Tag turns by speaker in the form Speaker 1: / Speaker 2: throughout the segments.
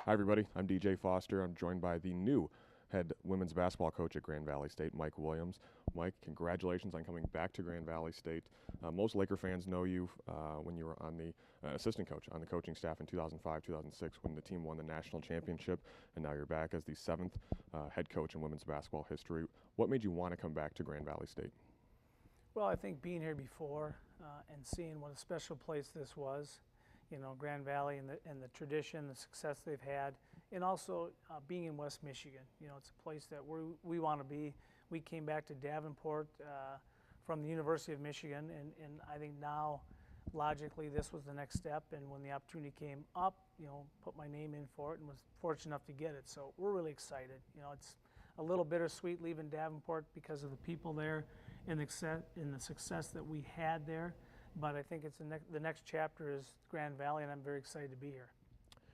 Speaker 1: Hi, everybody. I'm DJ Foster. I'm joined by the new head women's basketball coach at Grand Valley State, Mike Williams. Mike, congratulations on coming back to Grand Valley State. Most Laker fans know you when you were on the assistant coach on the coaching staff in 2005-2006 when the team won the national championship, and now you're back as the seventh head coach in women's basketball history. What made you want to come back to Grand Valley State?
Speaker 2: Well, I think being here before and seeing what a special place this was, Grand Valley and the tradition, the success they've had, and also being in West Michigan. It's a place that we want to be. We came back to Davenport from the University of Michigan, and I think now, logically, this was the next step. And when the opportunity came up, put my name in for it and was fortunate enough to get it. So we're really excited. It's a little bittersweet leaving Davenport because of the people there and the success that we had there. But I think it's the next chapter is Grand Valley, and I'm very excited to be here.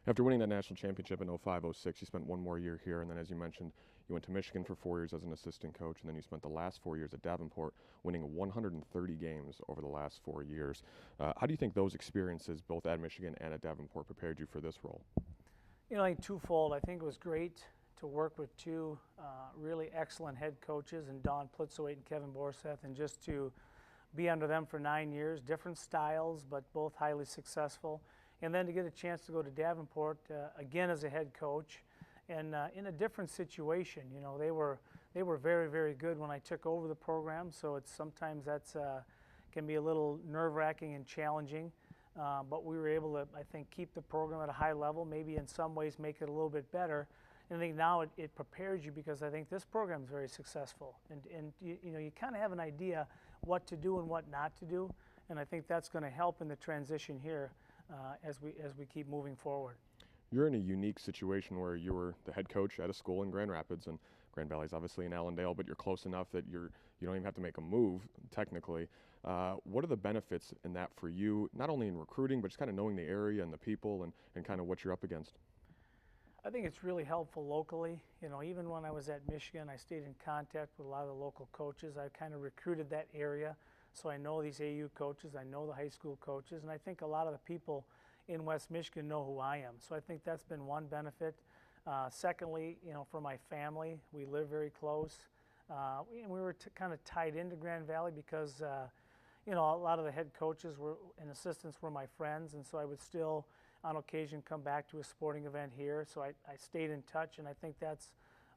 Speaker 1: After winning that national championship in 05-06, you spent one more year here, and then, as you mentioned, you went to Michigan for 4 years as an assistant coach, and then you spent the last 4 years at Davenport, winning 130 games over the last 4 years. How do you think those experiences, both at Michigan and at Davenport, prepared you for this role?
Speaker 2: I think twofold. I think it was great to work with two really excellent head coaches, and Don Plitzowait and Kevin Borseth, and just to be under them for 9 years, different styles, but both highly successful. And then to get a chance to go to Davenport again as a head coach, and in a different situation. They were very, very good when I took over the program. So it's sometimes that's can be a little nerve-wracking and challenging. But we were able to, I think, keep the program at a high level. Maybe in some ways make it a little bit better. And I think now it prepares you, because I think this program is very successful, and you kind of have an idea what to do and what not to do, and I think that's going to help in the transition here as we keep moving forward.
Speaker 1: You're in a unique situation where you were the head coach at a school in Grand Rapids, and Grand Valley's obviously in Allendale, but you're close enough that you don't even have to make a move technically. What are the benefits in that for you, not only in recruiting, but just kind of knowing the area and the people and kind of what you're up against?
Speaker 2: I think it's really helpful locally. Even when I was at Michigan, I stayed in contact with a lot of the local coaches. I kind of recruited that area, so I know these AU coaches, I know the high school coaches, and I think a lot of the people in West Michigan know who I am. So I think that's been one benefit. Secondly, for my family, we live very close. We were kind of tied into Grand Valley because a lot of the head coaches and assistants were my friends, and so I would still on occasion come back to a sporting event here. So I stayed in touch, and I think that's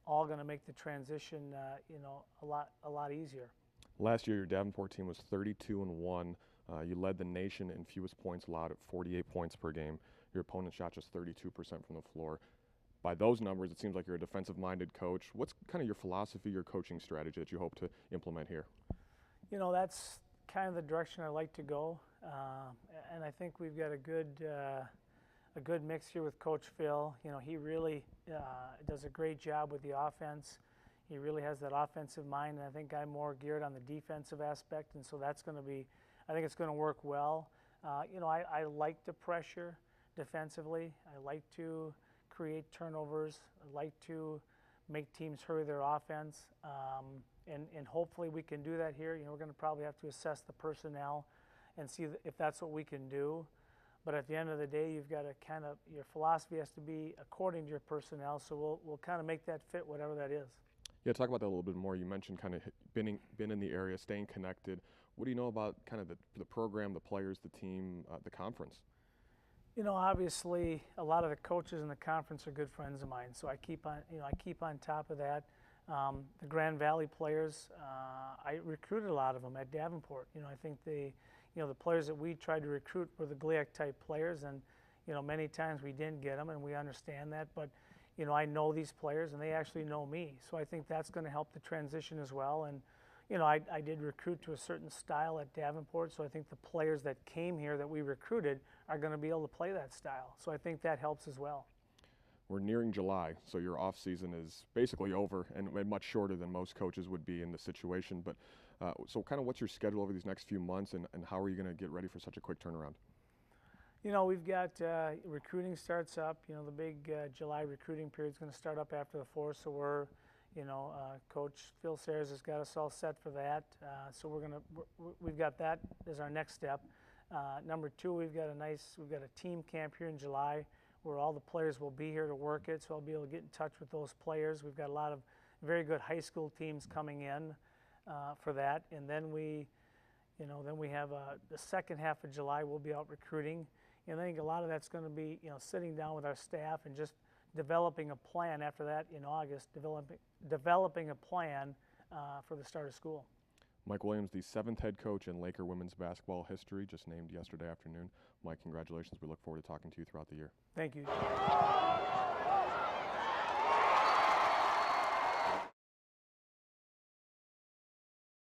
Speaker 2: all going to make the transition a lot easier.
Speaker 1: Last year, your Davenport team was 32-1. You led the nation in fewest points allowed at 48 points per game. Your opponent shot just 32% from the floor. By those numbers, it seems like you're a defensive-minded coach. What's kind of your philosophy, your coaching strategy that you hope to implement here?
Speaker 2: That's kind of the direction I like to go, and I think we've got a good mix here with Coach Phil. He really does a great job with the offense. He really has that offensive mind, and I think I'm more geared on the defensive aspect, and so I think it's going to work well. I like to pressure defensively. I like to create turnovers. I like to make teams hurry their offense, and hopefully we can do that here. We're going to probably have to assess the personnel and see if that's what we can do. But at the end of the day, you've got to your philosophy has to be according to your personnel, so we'll kind of make that fit, whatever that is.
Speaker 1: Yeah, talk about that a little bit more. You mentioned kind of been in the area, staying connected. What do you know about kind of the program, the players, the team, the conference?
Speaker 2: Obviously, a lot of the coaches in the conference are good friends of mine, so I keep on top of that. The Grand Valley players, I recruited a lot of them at Davenport. I think the players that we tried to recruit were the GLIAC type players, and many times we didn't get them, and we understand that. But I know these players, and they actually know me, so I think that's going to help the transition as well. And I did recruit to a certain style at Davenport, so I think the players that came here that we recruited are going to be able to play that style. So I think that helps as well.
Speaker 1: We're nearing July, so your off season is basically over and much shorter than most coaches would be in this situation. But so kind of what's your schedule over these next few months, and how are you going to get ready for such a quick turnaround?
Speaker 2: We've got recruiting starts up. The big July recruiting period is going to start up after the 4th, so we're Coach Phil Sayers has got us all set for that. So we've got that as our next step. Number 2, we've got a team camp here in July where all the players will be here to work it, so I'll be able to get in touch with those players. We've got a lot of very good high school teams coming in for that, and then we have the second half of July we'll be out recruiting, and I think a lot of that's going to be sitting down with our staff and just developing a plan after that in August, developing a plan for the start of school.
Speaker 1: Mike Williams, the 7th head coach in Laker women's basketball history, just named yesterday afternoon. Mike, congratulations. We look forward to talking to you throughout the year.
Speaker 2: Thank you.